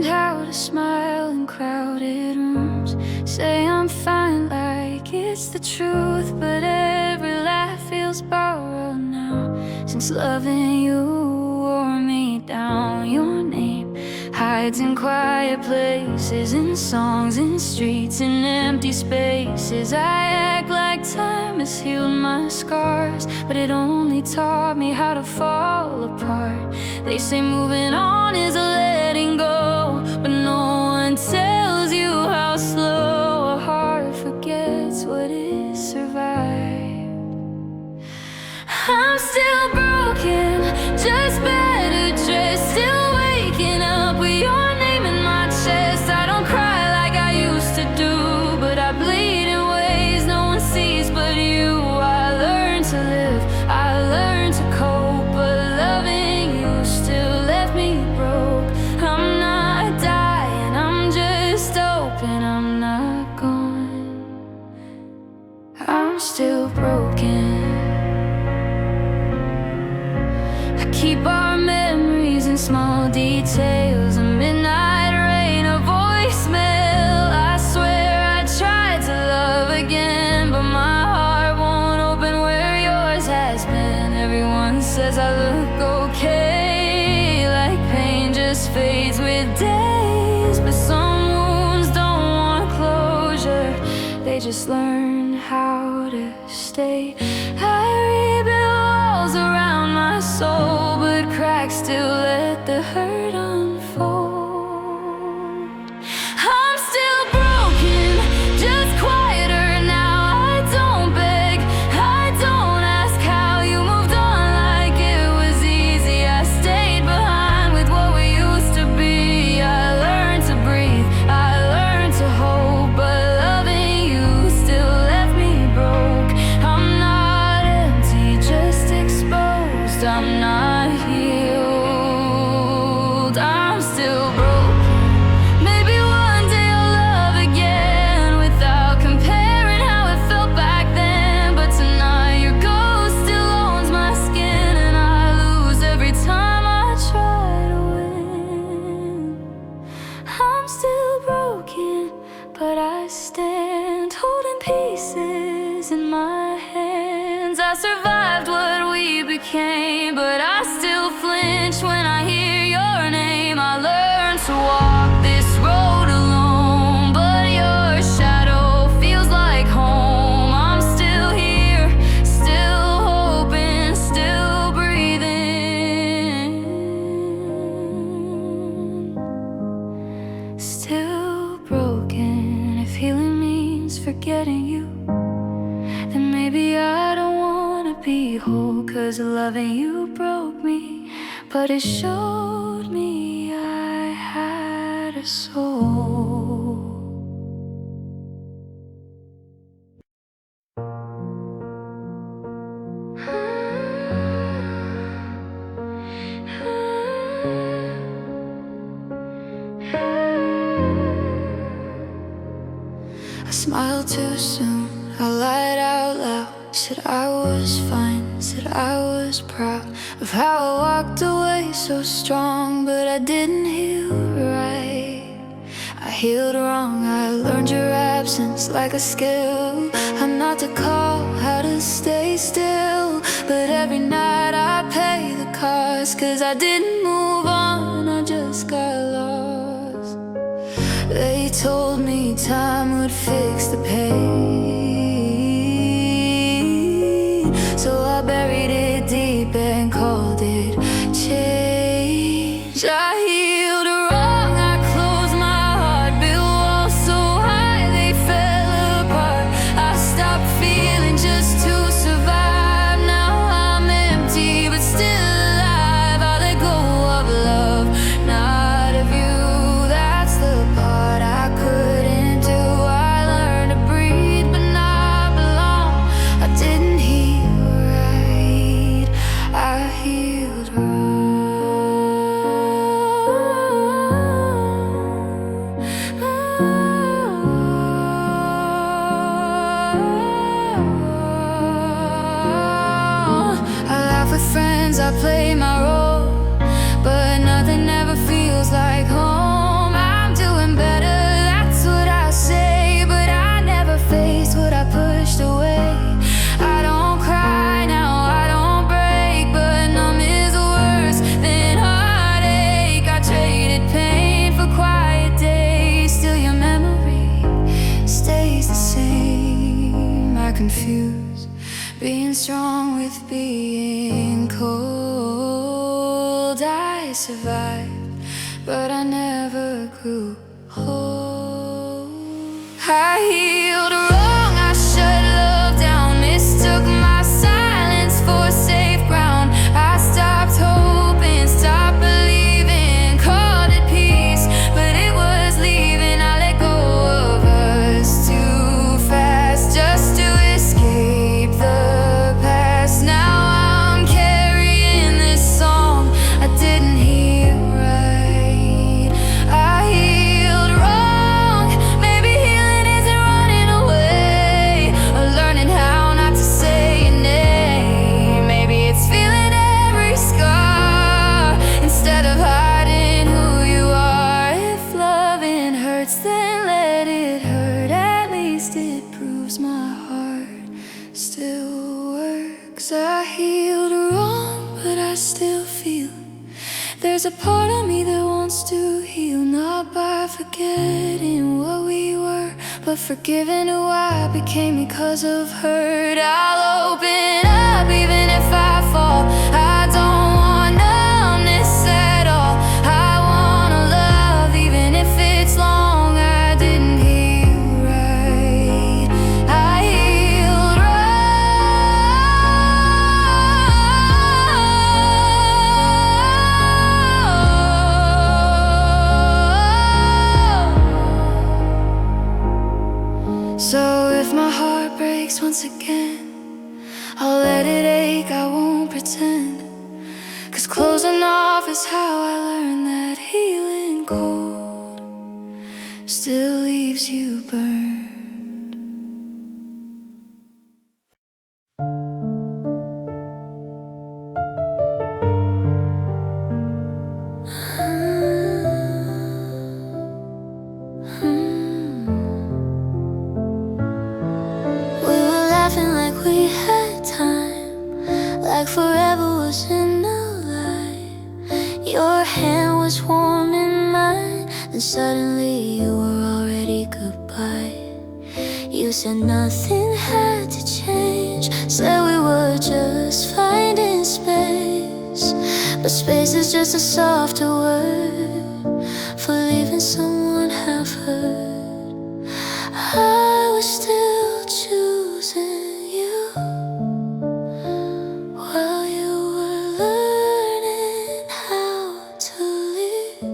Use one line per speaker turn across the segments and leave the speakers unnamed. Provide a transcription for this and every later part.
how to smile in crowded rooms, say I'm fine like it's the truth, but every laugh feels borrowed now. Since loving you wore me down, your name hides in quiet places, in songs, in streets, in empty spaces. I act like time has healed my scars, but it only taught me how to fall apart. They say moving on is a letting go, but no one tells you how slow a heart forgets what it survived. I'm still broken, just better dressed, still waking up with your name in my chest. I don't cry like I used to do, but I bleed in ways no one sees but you. I learned to live, I learned to cope, but loving you still left me broke. I'm not dying, I'm just open, I'm not gone. I'm still broken. Keep our memories in small details, a midnight rain, a voicemail. I swear I tried to love again, but my heart won't open where yours has been. Everyone says I look okay, like pain just fades with days, but some wounds don't want closure, they just learn how to stay. I rebuild walls around my soul, but cracks still let the hurt unfold. I'm still broken, just quieter now. I don't beg, I don't ask how you moved on like it was easy. I stayed behind with what we used to be. I learned to breathe, I learned to hope, but loving you still left me broke. I'm not empty, just exposed. I'm not healed, I'm still broken. Maybe one day I'll love again without comparing how it felt back then. But tonight your ghost still owns my skin, and I lose every time I try to win. I'm still broken, but I stand holding pieces in my hands. I survived what we became, but I still flinch when I hear your name. I learned to walk this road alone, but your shadow feels like home. I'm still here, still hoping, still breathing, still broken. If healing means forgetting you, then maybe I don't wanna be whole, 'cause loving you broke me, but it showed me I had a soul. I smiled too soon, I lied out loud, said I was fine, said I was proud of how I walked away so strong, but I didn't heal right. I healed wrong, I learned your absence like a skill. I'm not to call how to stay still, but every night I pay the cost, 'cause I didn't move on, I just got lost. They told me time would fix the pain, so I buried it deep and called it change. I healed wrong, I closed my heart, built walls so high they fell apart. I stopped feeling just to survive. Now I'm empty but still alive. I let go of love, not of you. That's the part I couldn't do. I learned to breathe, but being strong with being cold. I survived, but I never grew whole. I healed wrong, I shut love down, mistook my silence for safe ground. I stopped hoping, stopped believing, called it peace, but it was leaving. I let go of us too fast, just to escape the past. Now I'm carrying this song I didn't hear right. I healed wrong, maybe healing isn't running away or learning how not to say your name. Maybe it's feeling every scar instead of hiding who you are. If loving hurts, then let it hurt. At least it proves my heart still works. I healed wrong, but I still feel there's a part of me that wants to heal, not by forgetting what we were, but forgiving who I became because of hurt. I'll open up even if I fall. I don't want numbness at all. I wanna love even if it's long. I didn't heal right. I healed wrong. So if my heart breaks once again, I'll let it ache, I won't pretend. 'Cause closing off is how I learned that healing cold still leaves you burned. We were laughing like we had time, like forever was in a lie. Your hand was warm in mine, then suddenly you were already goodbye. You said nothing had to change, said we were just finding space. But space is just a softer word for leaving someone half hurt. I was still choosing you while you were learning how to live.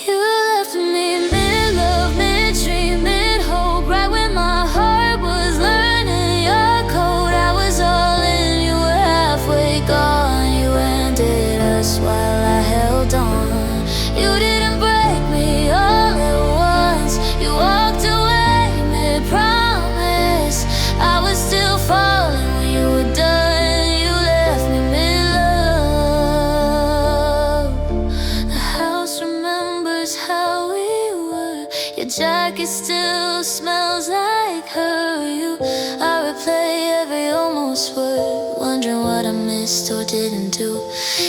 You left me mid-love, mid-dream, mid-hope, right when my heart was learning your code. I was all in, you were halfway gone. You ended us while I held on. You didn't break me all at once. You walked away mid-promise. I was still falling when you were done. You left me mid-love. The house remembers how we were. Your jacket still smells like her. I replay every almost word, wondering what I missed or didn't do.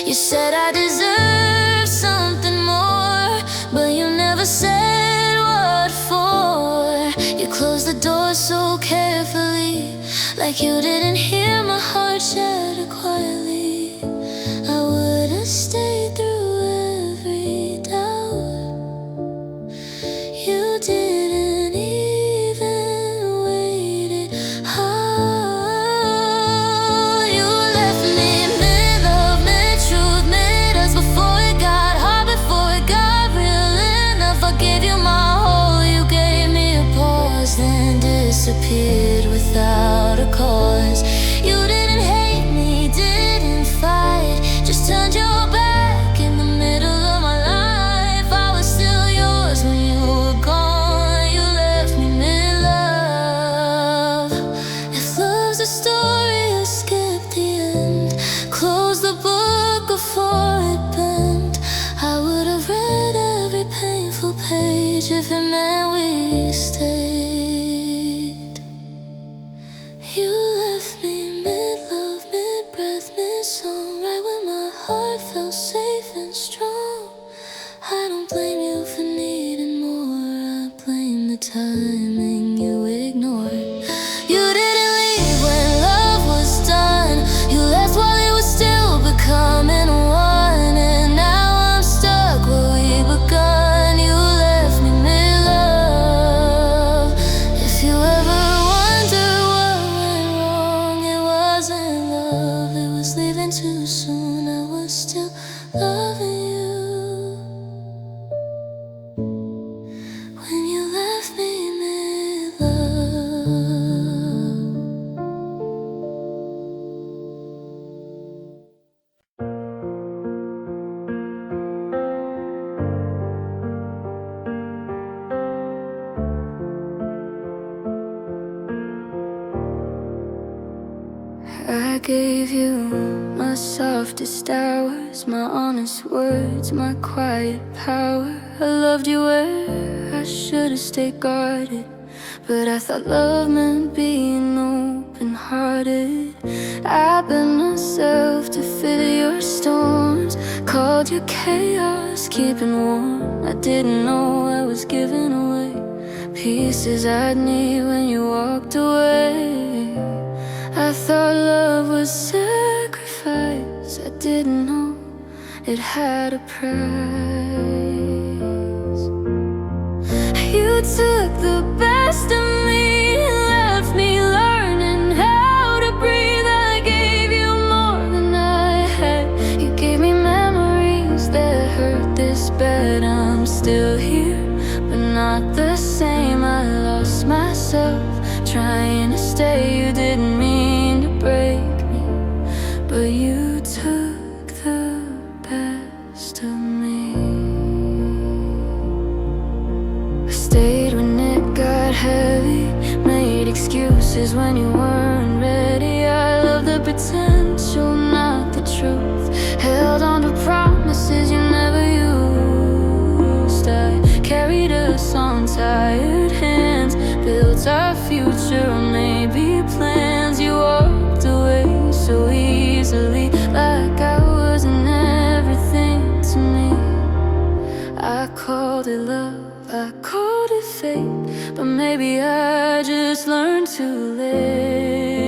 You said I deserve something more, but you never said what for. You closed the door so carefully, like you didn't hear my heart shatter quietly. I would've stayed through every doubt. You didn't even wait it out. You left me mid-love, mid-truth, mid-us, before it got hard, before it got real enough. I gave you my whole, you gave me a pause, then disappeared without a cause. You didn't hate me, didn't fight, just turned your back in the middle of my life. I was still yours when you were gone. You left me mid-love. If love's a story, I skipped the end, close the book before it bent. I would've read every painful page if it meant we stayed. You left me mid-love, mid-breath, mid-song, right when my heart felt safe and strong. I don't blame you for needing more, I blame the timing you ignored. You didn't leave gave you my softest hours, my honest words, my quiet power. I loved you where I should've stayed guarded, but I thought love meant being open-hearted. I bent myself to fill your storms, called you chaos, keeping warm. I didn't know I was giving away pieces I'd need when you walked away. I thought love was sacrifice, I didn't know it had a price. You took the best of me and left me learning how to breathe. I gave you more than I had. You gave me memories that hurt this bad. I'm still here, but not the same. I lost myself trying to stay. You didn't mean to break me, but you took the best of me. I stayed when it got heavy, made excuses when you weren't ready. I loved the potential, not the truth. Held on to promises you never used. I carried us on tired hands, built our future, or maybe plans. You walked away so easily, like I wasn't everything to me. I called it love, I called it fate, but maybe I just learned too late.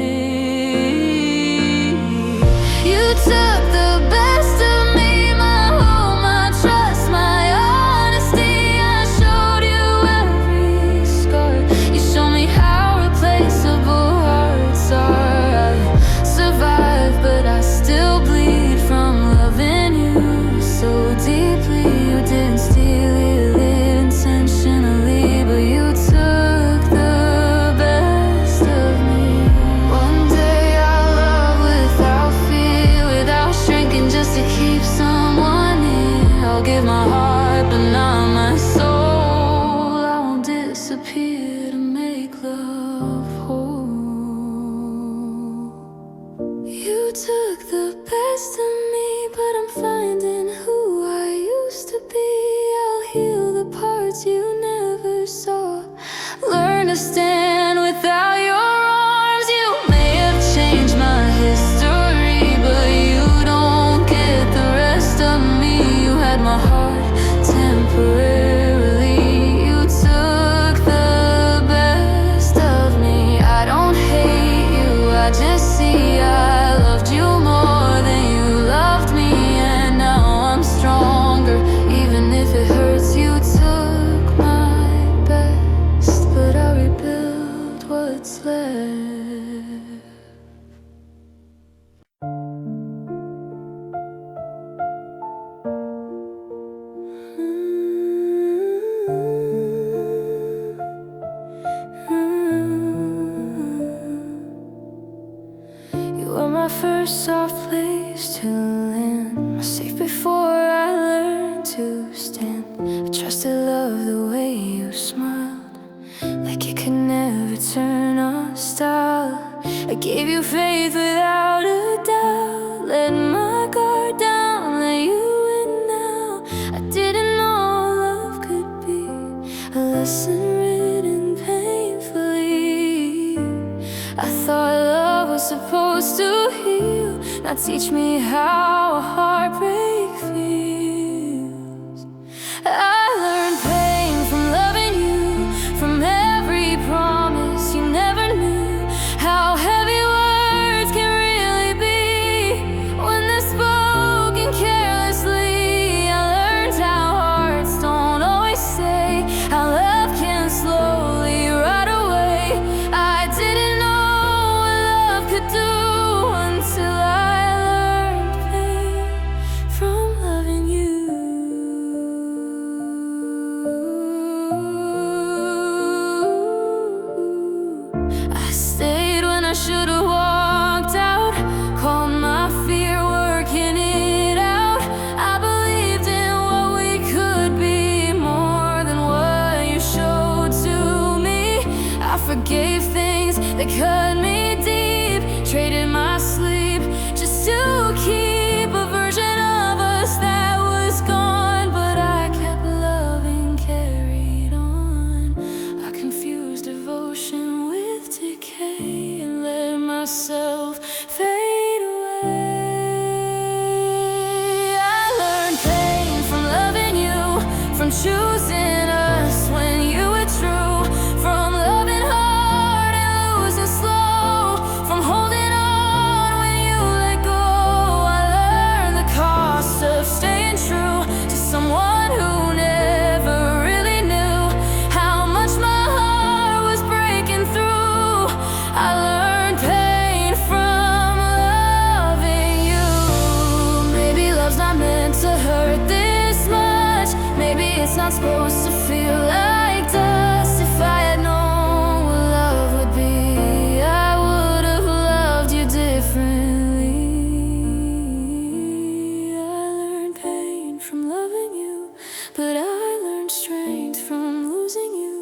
You took the best of me, my hope, my trust, my honesty. I showed you every scar. You showed me how replaceable hearts are. I survived, but I still bleed from loving you so deeply. You didn't steal it, live intentionally, but you took the best of me. One day I'll love without fear, without shrinking, just to keep someone near. I'll give my heart, but not my soul. I won't disappear to make love whole. You took the best of me, but I'm finding who I used to be. I'll heal the parts you never saw, learn to stand without your arms. You may have changed my history, but you don't get the rest of me. You had my heart temporarily. You took the best of me. I don't hate you, I just see I loved you more than you loved me, and now I'm stronger, even if it hurts. You took my best, but I'll rebuild what's left. You were my first soft place to land, safe before I learned to stand. I trusted love the way you smiled, like it could never turn hostile. I gave you faith without a doubt, let my guard down, let you in now. I didn't know love could be a lesson written painfully. I thought love was supposed to heal, not teach me how a heartbreak feels. I learned pain from loving you, from every promise you never knew, how heavy words can really be when they're spoken carelessly. I learned how hearts don't always say, how love can slowly rot away. I didn't know what love could do until I learned pain from loving you. I stayed when I should've walked out, called my fear, working it out. I believed in what we could be, more than what you showed to me. I forgave things that cut me deep, traded my sleep choosing us when you were true. From loving hard and losing slow, from holding on when you let go. I learned the cost of staying true to someone who never really knew how much my heart was breaking through. I learned pain from loving you. Maybe love's not meant to hurt this much. Maybe it's not supposed to feel like dust. If I had known what love would be, I would have loved you differently. I learned pain from loving you, but I learned strength from losing you.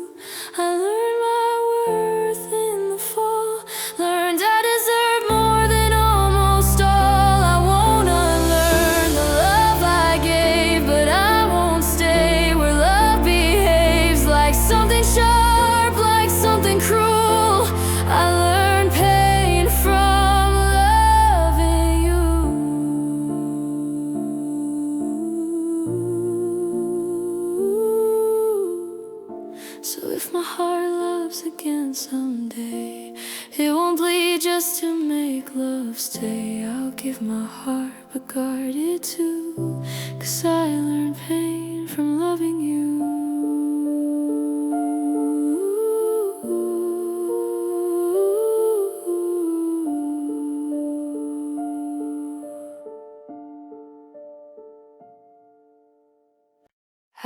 I learned my worth in the fall, learned I deserve more than almost all. I won't unlearn the love I gave, but I won't stay where love behaves like something sharp, like something cruel. I learned pain from loving you. So if my heart loves again someday, it won't bleed just to make love stay. I'll give my heart, but guard it too, 'cause I learned pain from loving you.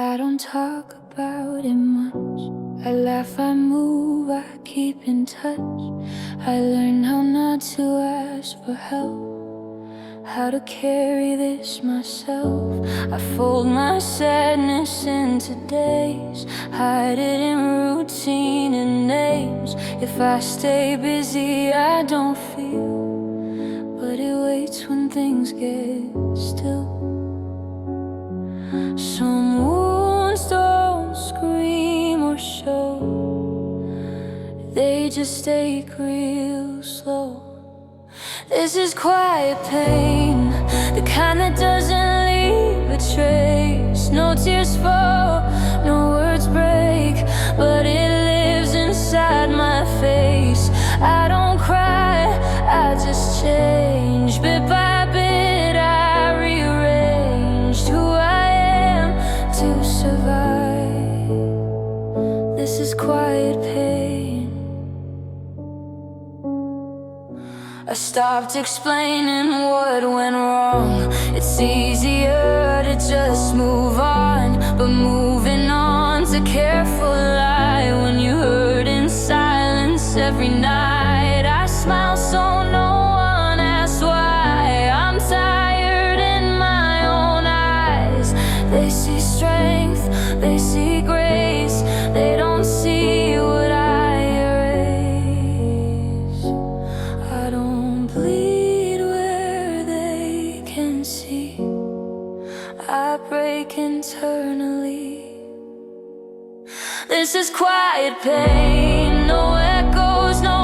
I don't talk about it much. I laugh, I move, I keep in touch. I learn how not to ask for help, how to carry this myself. I fold my sadness into days, hide it in routine and names. If I stay busy, I don't feel, but it waits when things get still. Some wounds don't scream or show, they just ache real slow. This is quiet pain, the kind that doesn't leave a trace. No tears fall, no words break, but it lives inside my face. I don't cry, I just change. Bit by bit I rearranged who I am to survive. This is quiet pain. I stopped explaining what went wrong. It's easier to just move on, but moving on's a careful lie. When you hurt in silence every night, I smile so no one asks why. I'm tired in my own eyes. They see strength, they see grace, they don't see what I erase. I don't bleed where they can see, I break internally. This is quiet pain, no echoes, no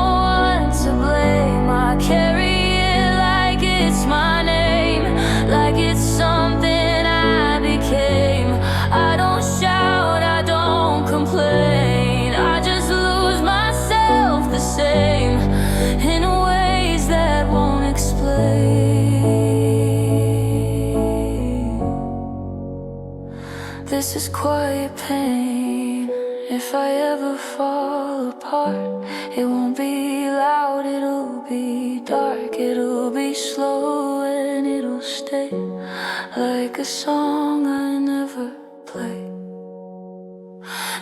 one to blame. I carry it like it's my name, like it's something I became. I don't shout, I don't complain, I just lose myself the same, in ways that won't explain. This is quiet pain. If I ever fall apart, it won't be loud, it'll be dark. It'll be slow and it'll stay like a song I never play.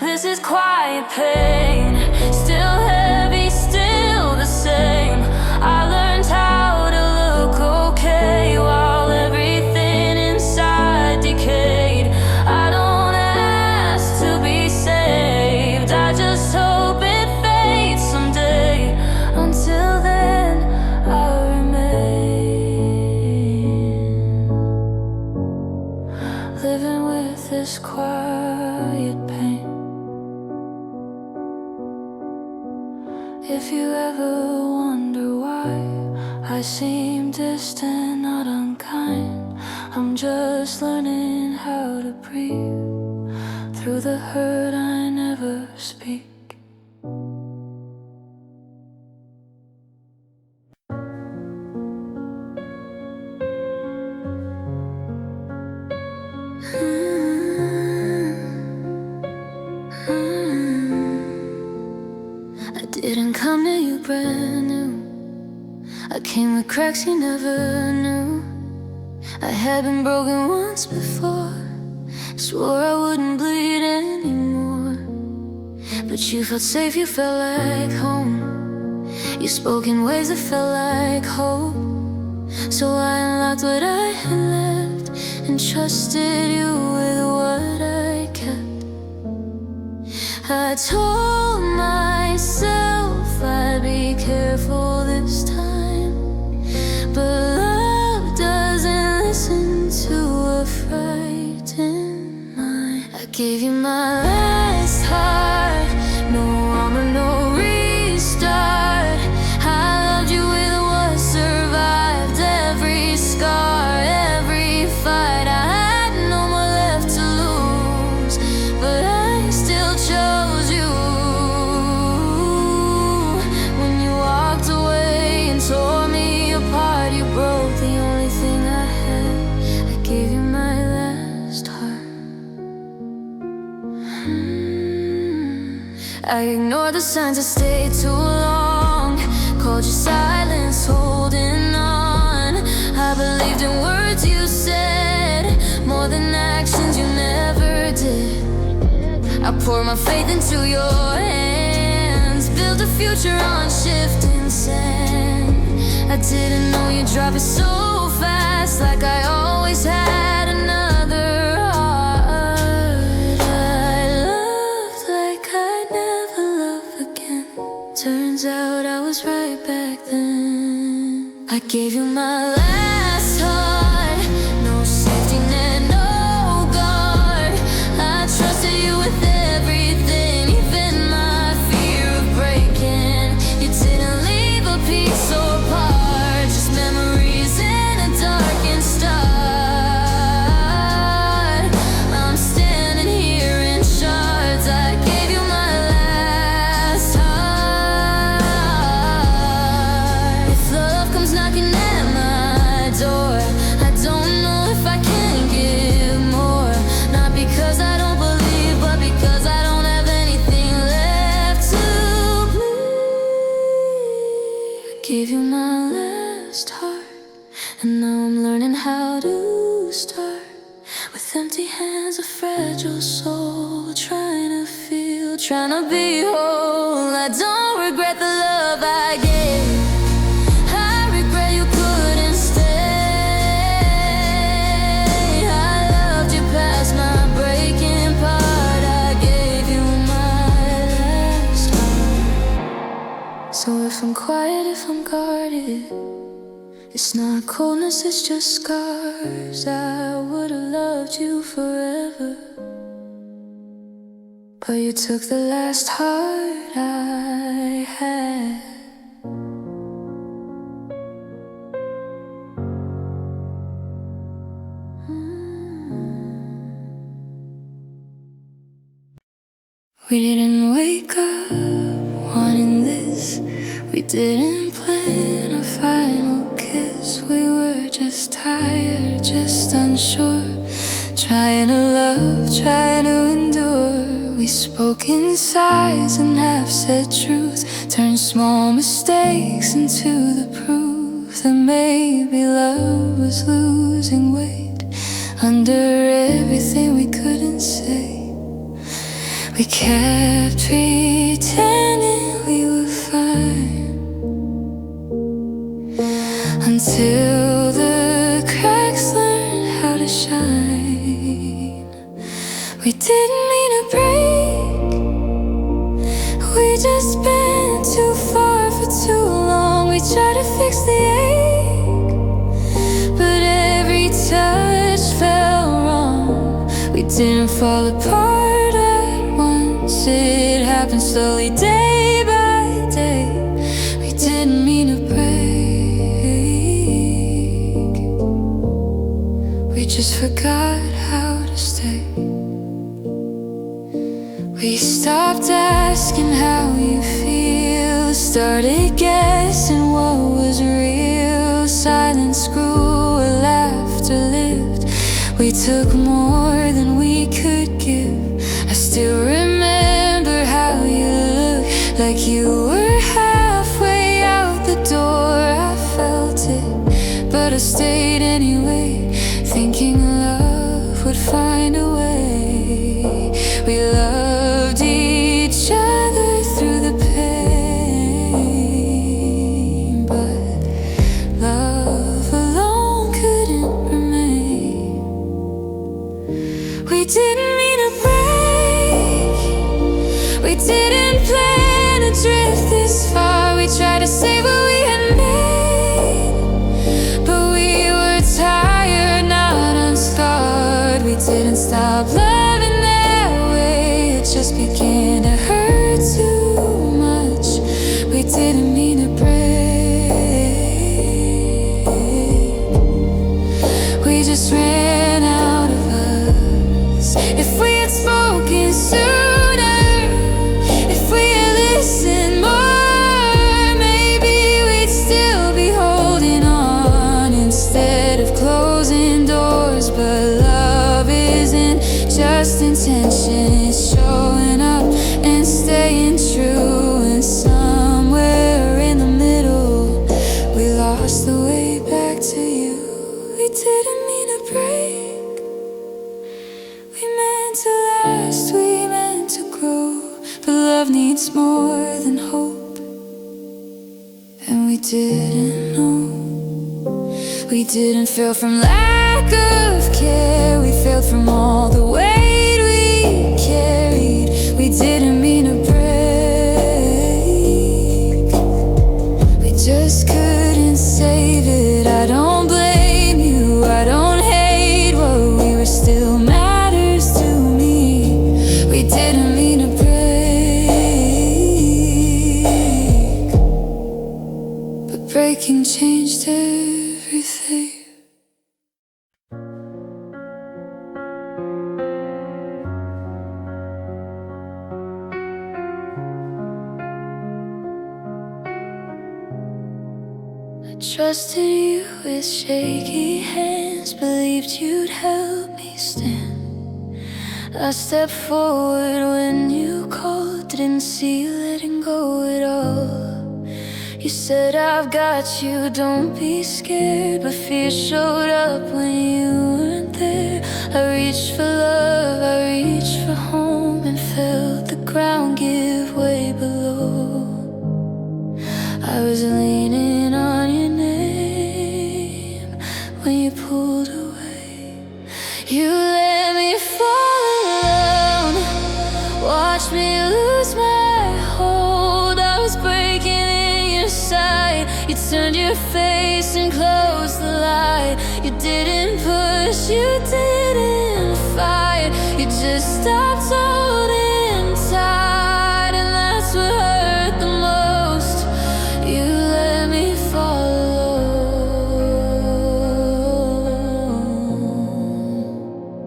This is quiet pain, still heavy, still the same. I learned how to look okay while everything inside decayed. I don't ask to be saved, I just hope it fades someday. Until then, I'll remain living with this quiet pain. If you ever wonder why I seem distant, not unkind, I'm just learning how to breathe through the hurt I never speak. I didn't come to you brand new. I came with cracks you never knew. I had been broken once before, swore I wouldn't bleed anymore. But you felt safe, you felt like home. You spoke in ways that felt like hope. So I unlocked what I had left and trusted you with what I kept. I told myself I'd be careful this time, but love doesn't listen to a frightened mind. I gave you my last heart, no armor, no restart. I loved you with what survived every scar, every fight. I had no more left to lose, but I still chose you. When you walked away and tore me apart, you broke the only thing I had. I gave you my last heart. I ignored the signs, I stayed too long. Called your silence, holding on. I believed in words you said more than actions you never did. I poured my faith into your hands, built a future on shifting sand. I didn't know you'd drop it so fast, like I always had another heart. I loved like I'd never love again. Turns out I was right back then. I gave you my last heart, no safety net, no guard. I trusted you with everything, even my fear of breaking. You didn't leave a piece or part, just memories in a darkened start. I'm standing here in shards. I gave you my last heart. If love comes knocking at my door, I don't know if I can give more. Not because I don't believe, but because I don't have anything left to bleed. I gave you my last heart, and now I'm learning how to start. With empty hands, a fragile soul, trying to feel, trying to be whole. I don't regret the love I gave, I regret you couldn't stay. I loved you past my breaking part. I gave you my last heart. So if I'm quiet, if I'm guarded, it's not coldness, it's just scars. I would've loved you forever, but you took the last heart I had. We didn't wake up wanting this. We didn't plan a final kiss. We were just tired, just unsure, trying to love, trying to endure. We spoke in sighs and half-said truths, turned small mistakes into the proof that maybe love was losing weight under everything we couldn't say. We kept pretending we were fine until the cracks learned how to shine. We didn't mean to break, we just been too far for too long. We tried to fix the ache, but every touch felt wrong. We didn't fall apart at once, it happened slowly, day by day. We didn't mean to break, we just forgot how to stay. We stopped asking how you feel, started guessing what was real. Silence grew, laughter lived. We took more than we could give. I still remember how you looked, like you were halfway out the door. I felt it, but I stayed anyway, thinking love would find a way. We loved each other through the pain, but love alone couldn't remain. We didn't mean to break, we didn't plan to drift this far. We tried to save what we had made, but we were tired, not unscarred. We didn't stop loving that way, it just began to hurt too much. We didn't mean to break, we just ran out of us. If we had spoken sooner, if we had listened more, maybe we'd still be holding on instead of closing doors. But love isn't just intention, it's showing up and staying true. And somewhere in the middle, we lost the way back to you. We didn't mean to break, we meant to last, we meant to grow. But love needs more than hope, and we didn't know. We didn't fail from lack of care, we failed from all the weight we carried. We didn't mean to break, we just couldn't save it. I don't blame you, I don't hate what we were, still matters to me. We didn't mean to break, but breaking changed everything. Trusted you with shaky hands, believed you'd help me stand. I stepped forward when you called, didn't see you letting go at all. You said, I've got you, don't be scared, but fear showed up when you weren't there. I reached for love, I reached for home, and felt the ground give way below. I was leaning on your name when you pulled away. You let me fall alone, watch me lose my hold. I was breaking in your sight, you turned your face and closed the light. You didn't push, you didn't fight, you just stopped holding tight. And that's what hurt the most, you let me fall alone.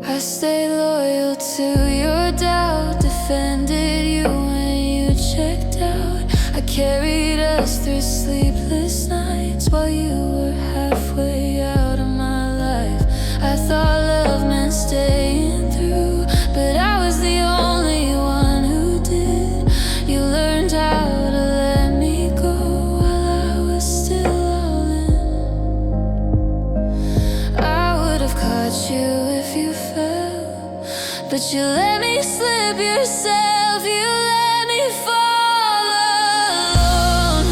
I stayed loyal to your doubt, defended you when you checked out. I carried us through sleepless nights while you were halfway out of my life. I thought love meant staying through, but I was the only one who did. You learned how to let me go while I was still all in. I would have caught you if you fell, but you let me slip yourself, you let me fall alone.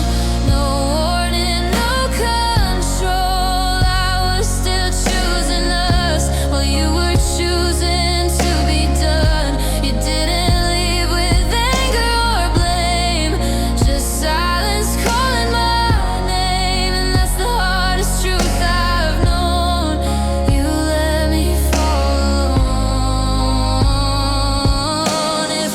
No warning, no control, I was still choosing us while you were choosing to be done. You didn't leave with anger or blame, just silence calling my name. And that's the hardest truth I've known, you let me fall alone. If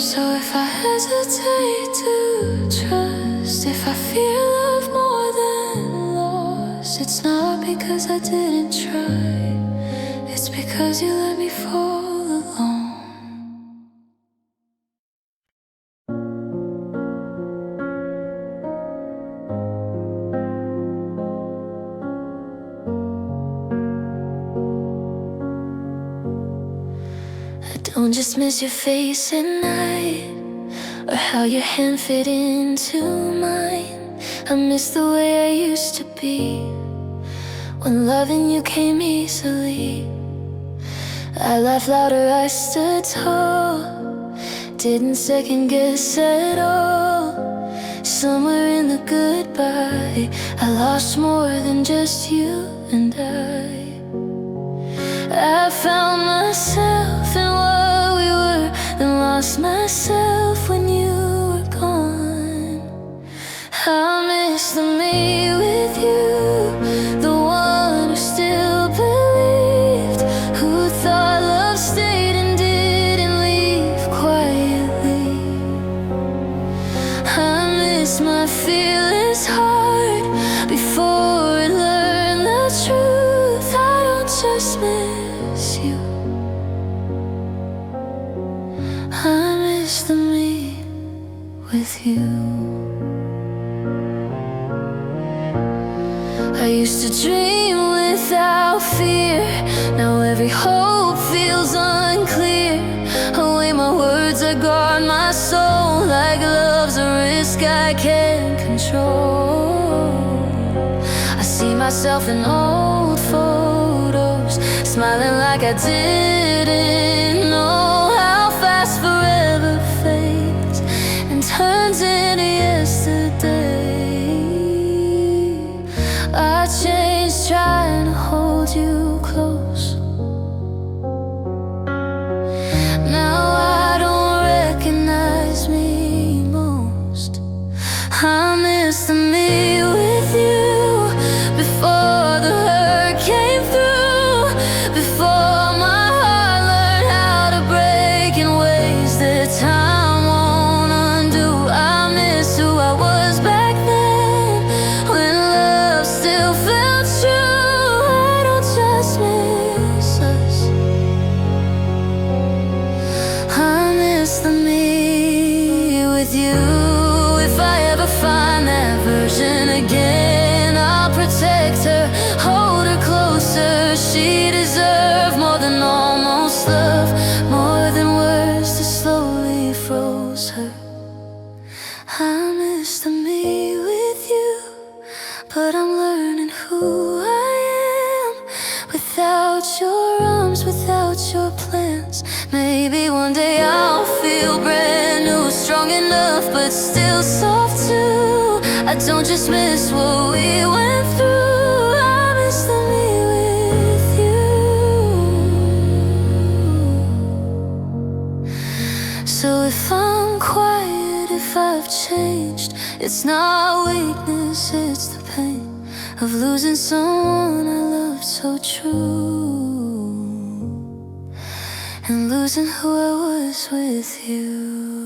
So if I hesitate to trust, if I fear love more than loss, it's not because I didn't try, it's because you let me fall alone. I don't just miss your face at night, or how your hand fit into mine. I miss the way I used to be, when loving you came easily. I laughed louder, I stood tall, didn't second guess at all. Somewhere in the goodbye, I lost more than just you and I found myself in what we were, then lost myself when you were gone. I miss the me with you, the one who still believed, who thought love stayed and didn't leave quietly. I miss my fearless heart before it learned the truth. I don't just miss you, I miss the me with you. I used to dream without fear, now every hope feels unclear. I weigh my words, I guard my soul, like love's a risk I can't control. I see myself in old photos, smiling like I didn't know how fast forever fades and turns into yesterday. I changed trying to hold you close. Now I don't recognize me most. I miss the me with you, before the hurt came through, before my heart learned how to break in ways that time won't undo. I miss who I was back then, when love still felt true. I don't just miss us, I miss the me with you. If I ever find that version again, I'll protect her, hold her closer. She deserved more than almost love, more than words that slowly froze her. I miss the me with you, but I'm learning who I am without your arms, without your plans. Maybe one day I'll feel brand new, strong enough but still soft too. I don't just miss what we went through, I miss the me with you. So if I'm quiet, if I've changed, it's not weakness, it's the pain of losing someone I loved so true, and losing who I was with you.